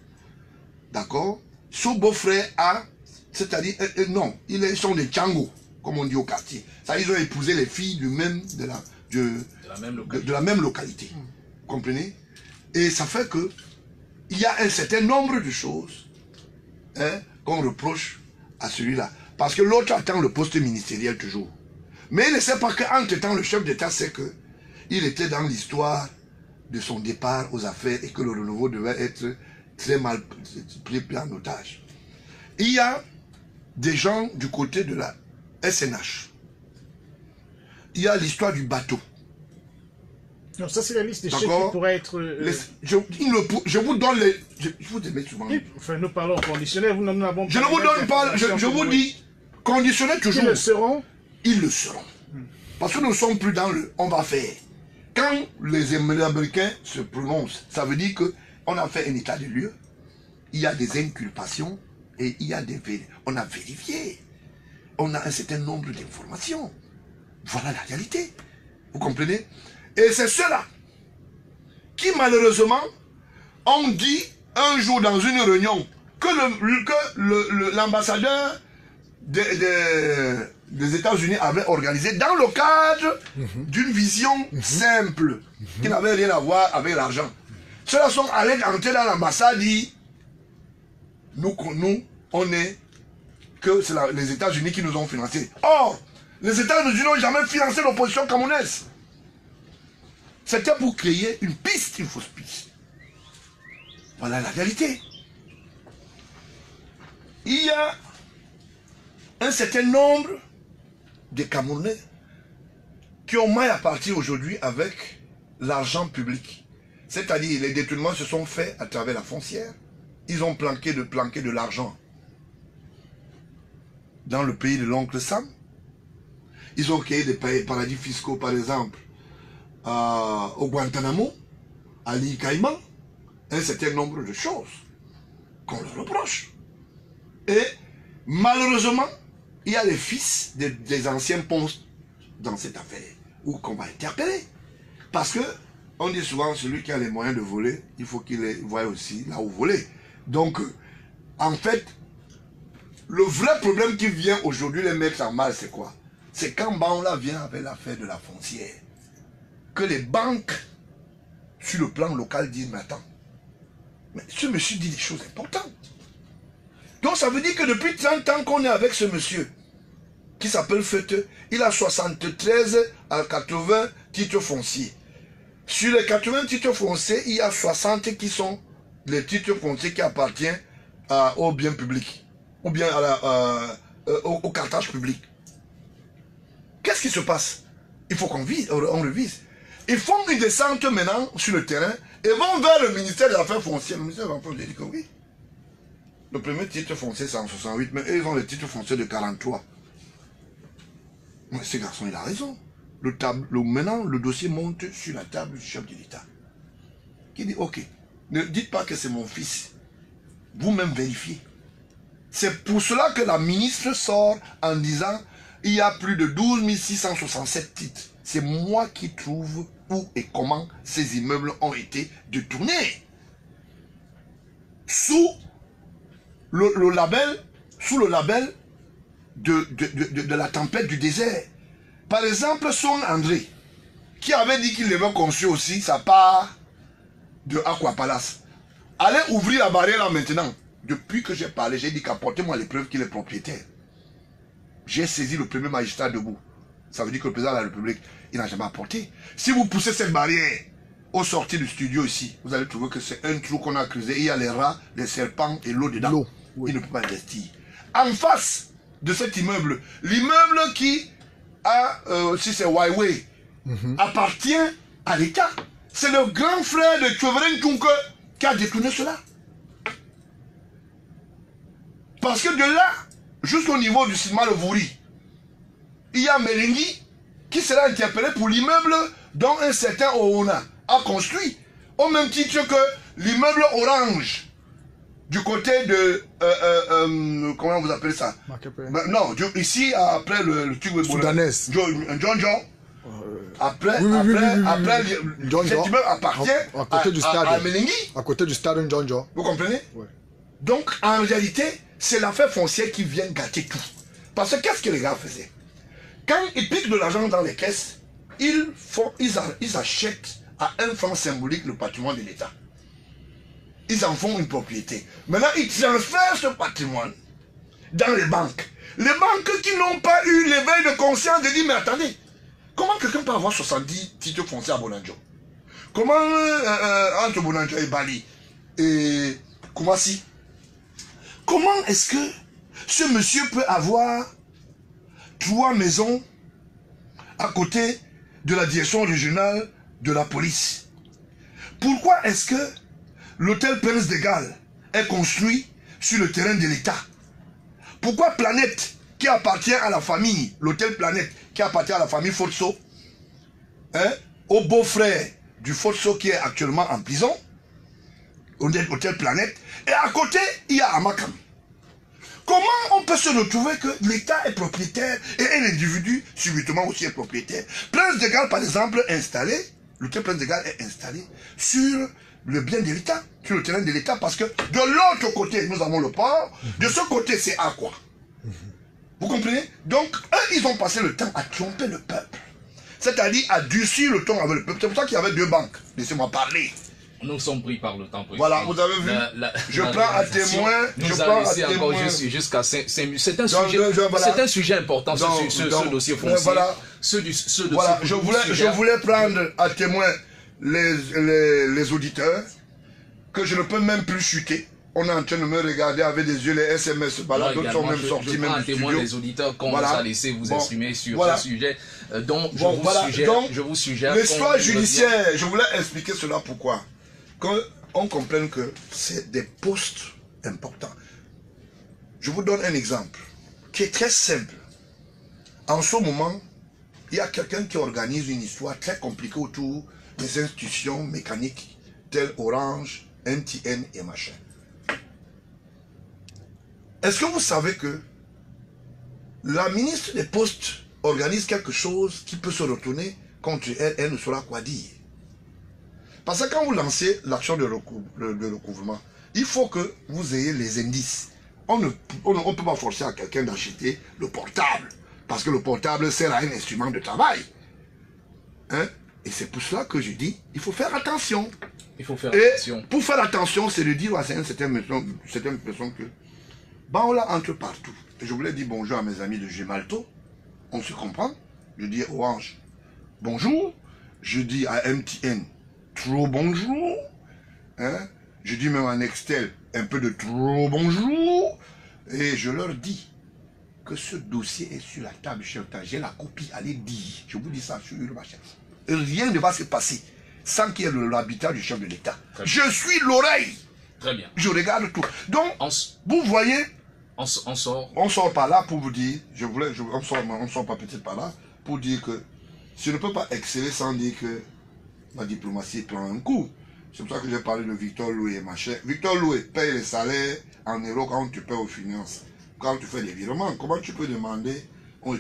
D'accord? Son beau-frère a, c'est-à-dire, non, ils sont des Tchango, comme on dit au quartier. Ça, ils ont épousé les filles de la même localité. Comprenez? Et ça fait que il y a un certain nombre de choses qu'on reproche à celui-là. Parce que l'autre attend le poste ministériel toujours. Mais il ne sait pas qu'entre-temps, le chef d'État sait que il était dans l'histoire de son départ aux affaires et que le renouveau devait être très mal pris en otage. Il y a des gens du côté de la SNH. Il y a l'histoire du bateau. Donc ça c'est la liste des chèques qui pourraient être... je vous donne les... Je vous demande souvent. Enfin, nous parlons conditionnel, nous n'avons pas... Je ne vous donne pas, je vous dis conditionnel toujours. Ils le seront? Ils le seront. Parce que nous ne sommes plus dans le « on va faire ». Quand les Américains se prononcent, ça veut dire qu'on a fait un état de lieu, il y a des inculpations et il y a on a vérifié. On a un certain nombre d'informations. Voilà la réalité. Vous comprenez? Et c'est cela qui malheureusement ont dit un jour dans une réunion que l'ambassadeur des États-Unis avait organisé dans le cadre d'une vision simple, qui n'avait rien à voir avec l'argent. Ceux-là sont allés entrer dans l'ambassade, dit nous, on est que c'est les États-Unis qui nous ont financés. Or, les États-Unis n'ont jamais financé l'opposition camerounaise. C'était pour créer une piste, une fausse piste. Voilà la réalité. Il y a un certain nombre de Camerounais qui ont maille à partir aujourd'hui avec l'argent public. C'est-à-dire, les détournements se sont faits à travers la foncière. Ils ont planqué de l'argent dans le pays de l'oncle Sam. Ils ont créé des paradis fiscaux, par exemple, au Guantanamo, à l'île Caïman, un certain nombre de choses qu'on leur reproche. Et malheureusement, il y a les fils des anciens ponts dans cette affaire, ou qu'on va interpeller. Parce que, on dit souvent, celui qui a les moyens de voler, il faut qu'il les voie aussi là où voler. Donc, en fait, le vrai problème qui vient aujourd'hui les mettre en mal, c'est quoi? C'est quand Baoula vient avec l'affaire de la foncière, que les banques, sur le plan local, disent, mais attends, mais ce monsieur dit des choses importantes. Donc ça veut dire que depuis 30 ans qu'on est avec ce monsieur, qui s'appelle Fete, il a 73 à 80 titres fonciers. Sur les 80 titres fonciers, il y a 60 qui sont les titres fonciers qui appartiennent au bien public, ou bien au cartage public. Qu'est-ce qui se passe? Il faut qu'on revise. Ils font une descente maintenant sur le terrain et vont vers le ministère des Affaires foncières. Le ministère des Affaires foncières dit que oui. Le premier titre foncier c'est en 68, mais eux, ils ont le titre foncier de 43. Mais ce garçon, il a raison. Maintenant, le dossier monte sur la table du chef de l'État. Qui dit, ok, ne dites pas que c'est mon fils. Vous-même vérifiez. C'est pour cela que la ministre sort en disant, il y a plus de 12 667 titres. C'est moi qui trouve où et comment ces immeubles ont été détournés. Sous le label de la tempête du désert. Par exemple, Son André, qui avait dit qu'il avait conçu aussi sa part de Aqua Palace. Allez ouvrir la barrière là maintenant. Depuis que j'ai parlé, j'ai dit qu'apportez-moi les preuves qu'il est propriétaire. J'ai saisi le premier magistrat debout. Ça veut dire que le président de la République, il n'a jamais apporté. Si vous poussez cette barrière au sortir du studio ici, vous allez trouver que c'est un trou qu'on a creusé. Il y a les rats, les serpents et l'eau dedans. Oui. Il ne peut pas investir. En face de cet immeuble, l'immeuble qui a, si c'est Huawei, appartient à l'État. C'est le grand frère de Tchouverin Tchounke qui a détourné cela. Parce que de là, jusqu'au niveau du cinéma Le Vouri, il y a Melengui qui sera interpellé pour l'immeuble dont un certain Oona a construit, au même titre que l'immeuble Orange du côté de comment vous appelez ça? Non, ici après le truc Soudanais. John John. Après, John cet immeuble appartient à côté du stade. À Melengui. À côté du stade John John. Vous comprenez? Ouais. Donc en réalité, c'est l'affaire foncière qui vient gâter tout. Parce que qu'est-ce que les gars faisaient? Quand ils piquent de l'argent dans les caisses, ils achètent à 1 franc symbolique le patrimoine de l'État. Ils en font une propriété. Maintenant, ils transfèrent ce patrimoine dans les banques. Les banques qui n'ont pas eu l'éveil de conscience de dire, mais attendez, comment quelqu'un peut avoir 70 titres fonciers à Bonanjo? Comment, entre Bonanjo et Bali et Koumassi, comment est-ce que ce monsieur peut avoir 3 maisons à côté de la direction régionale de la police? Pourquoi est-ce que l'hôtel Prince de Galles est construit sur le terrain de l'État? Pourquoi Planète, qui appartient à la famille, l'hôtel Planète, qui appartient à la famille Fotso, au beau-frère du Fotso qui est actuellement en prison, hôtel Planète, et à côté, il y a Amakam. Comment on peut se retrouver que l'État est propriétaire et un individu subitement aussi est propriétaire? Prince de Galles, par exemple, est installé, l'hôtel Prince de Galles est installé sur le bien de l'État, sur le terrain de l'État, parce que de l'autre côté, nous avons le port, de ce côté, c'est à quoi? Vous comprenez? Donc, eux, ils ont passé le temps à tromper le peuple. C'est-à-dire à durcir le ton avec le peuple. C'est pour ça qu'il y avait deux banques. Laissez-moi parler. Nous sommes pris par le temps. Voilà, vous avez vu. Je prends à témoin. Je prends à témoin. Jusqu'à 5 minutes. C'est un sujet important, ce dossier foncier. Voilà. Voilà, je voulais prendre à témoin les auditeurs que je ne peux même plus chuter. On est en train de me regarder avec des yeux les SMS. Voilà, d'autres sont même sortis même du studio. Les auditeurs qu'on vous a laissé vous exprimer sur ce sujet. Donc, je vous suggère. L'histoire judiciaire, je voulais expliquer cela pourquoi. Qu'on comprenne que c'est des postes importants. Je vous donne un exemple qui est très simple. En ce moment, il y a quelqu'un qui organise une histoire très compliquée autour des institutions mécaniques telles Orange, MTN et machin. Est-ce que vous savez que la ministre des Postes organise quelque chose qui peut se retourner contre elle, elle ne saura quoi dire. Parce que quand vous lancez l'action de recouvrement, il faut que vous ayez les indices. On ne peut pas forcer à quelqu'un d'acheter le portable, parce que le portable sert à un instrument de travail. Hein? Et c'est pour cela que je dis, il faut faire attention. Il faut faire attention. Pour faire attention, c'est de dire à certaines personnes que on là entre partout. Et je voulais dire bonjour à mes amis de Gemalto. On se comprend. Je dis Orange, bonjour. Je dis à MTN, trop bonjour. Hein? Je dis même à Nextel, un peu de trop bonjour. Et je leur dis que ce dossier est sur la table, j'ai la copie, allez dire. Je vous dis ça sur ma chaîne. Rien ne va se passer sans qu'il y ait l'habitat du chef de l'État. Je suis l'oreille. Très bien. Je regarde tout. Donc, vous voyez, on sort. On sort par là pour vous dire, on sort pas peut-être par là, pour dire que je ne peux pas exceller sans dire que la diplomatie prend un coup. C'est pour ça que j'ai parlé de Victor Loué et machin. Victor Loué paye les salaires en euros quand tu payes aux finances. Quand tu fais des virements, comment tu peux demander,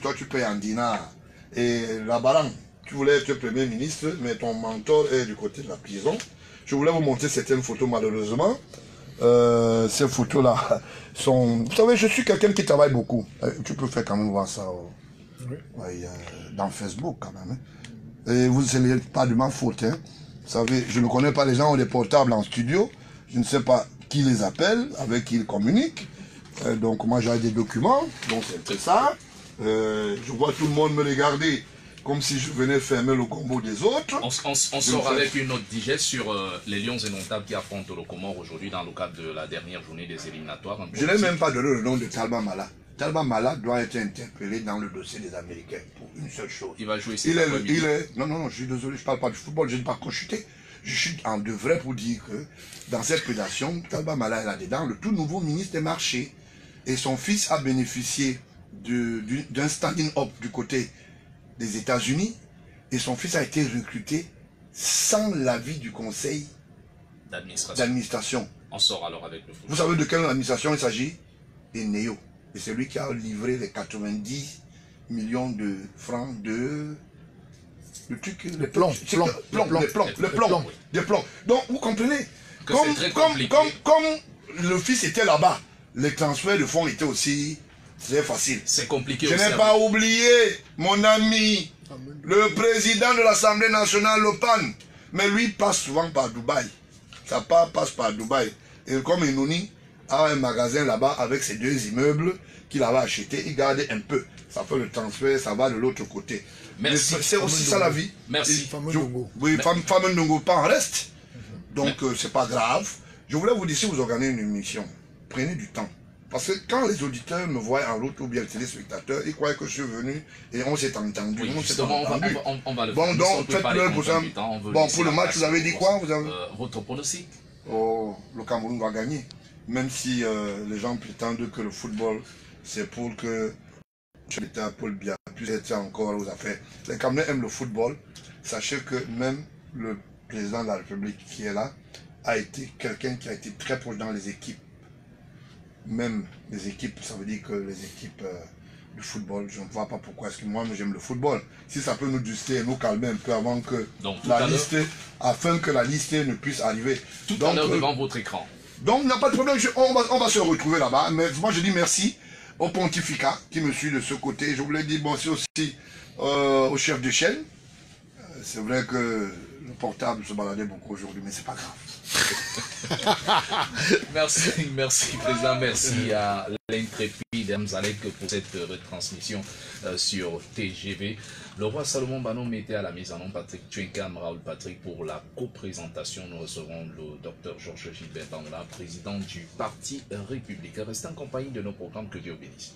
toi tu payes en dinars. Et la Baran, tu voulais être Premier ministre, mais ton mentor est du côté de la prison. Je voulais vous montrer certaines photos malheureusement. Ces photos-là sont... Vous savez, je suis quelqu'un qui travaille beaucoup. Tu peux faire quand même voir ça dans Facebook quand même. Hein. Et vous, ce n'est pas de ma faute. Hein. Vous savez, je ne connais pas les gens qui ont des portables en studio. Je ne sais pas qui les appelle, avec qui ils communiquent. Donc moi j'ai des documents. Donc c'est ça. Je vois tout le monde me regarder comme si je venais fermer le combo des autres. On sort avec une autre digeste sur les Lions indomptables qui affrontent le Comore aujourd'hui dans le cadre de la dernière journée des éliminatoires. Je n'ai même pas donné le nom de Talba Mala. Talba Mala doit être interpellé dans le dossier des Américains pour une seule chose. Il va jouer Non, je suis désolé, je ne parle pas du football, je n'ai pas conchuté. Je suis en de vrai pour dire que dans cette prédation, Talba Mala est là-dedans, le tout nouveau ministre des marchés. Et son fils a bénéficié d'un standing up du côté des États-Unis, et son fils a été recruté sans l'avis du conseil d'administration. On sort alors avec le football. Vous savez de quelle administration il s'agit? Eneo. Et c'est lui qui a livré les 90 millions de francs de... Le truc... Les plombs. Donc, vous comprenez que comme le fils était là-bas, les transferts de fonds étaient aussi... C'est facile. C'est compliqué. Je n'ai pas oublié mon ami, le président de l'Assemblée nationale, Le Pan. Mais lui passe souvent par Dubaï. Ça passe par Dubaï. Et comme Inouni a un magasin là-bas avec ses 2 immeubles qu'il avait achetés, il garde un peu. Ça fait le transfert, ça va de l'autre côté. Merci. C'est aussi ça la vie. Merci. Oui, Fameux Ndongo pas en reste. Donc c'est pas grave. Je voulais vous dire, si vous organisez une émission, prenez du temps. Parce que quand les auditeurs me voient en route ou bien les téléspectateurs, ils croient que je suis venu et on s'est entendu. Oui, justement, on va le faire. Bon, donc faites-le pour ça. Bon, pour le match, vous avez dit quoi? Votre pronostic? Oh, le Cameroun va gagner. Même si les gens prétendent que le football, c'est pour que l'État Paul Biya puisse être encore aux affaires. Les Camerounais aiment le football. Sachez que même le président de la République qui est là a été quelqu'un qui a été très proche dans les équipes. Même les équipes, ça veut dire que les équipes du football. Je ne vois pas pourquoi est-ce que moi j'aime le football. Si ça peut nous distraire et nous calmer un peu avant que afin que la liste ne puisse arriver. Tout à l'heure devant votre écran. Donc, il n'y a pas de problème, on va se retrouver là-bas. Mais moi, je dis merci au pontificat qui me suit de ce côté. Je voulais dire merci aussi au chef de chaîne. C'est vrai que le portable se baladait beaucoup aujourd'hui, mais c'est pas grave. Merci Président, merci à l'intrépide Mzalek pour cette retransmission sur TGV. Le roi Salomon Banom était à la mise en nom, Patrick Tchenkam, Raoul Patrick pour la co-présentation. Nous recevons le docteur Georges Gilbert Bangoula, président du Parti républicain. Restez en compagnie de nos programmes, que Dieu bénisse.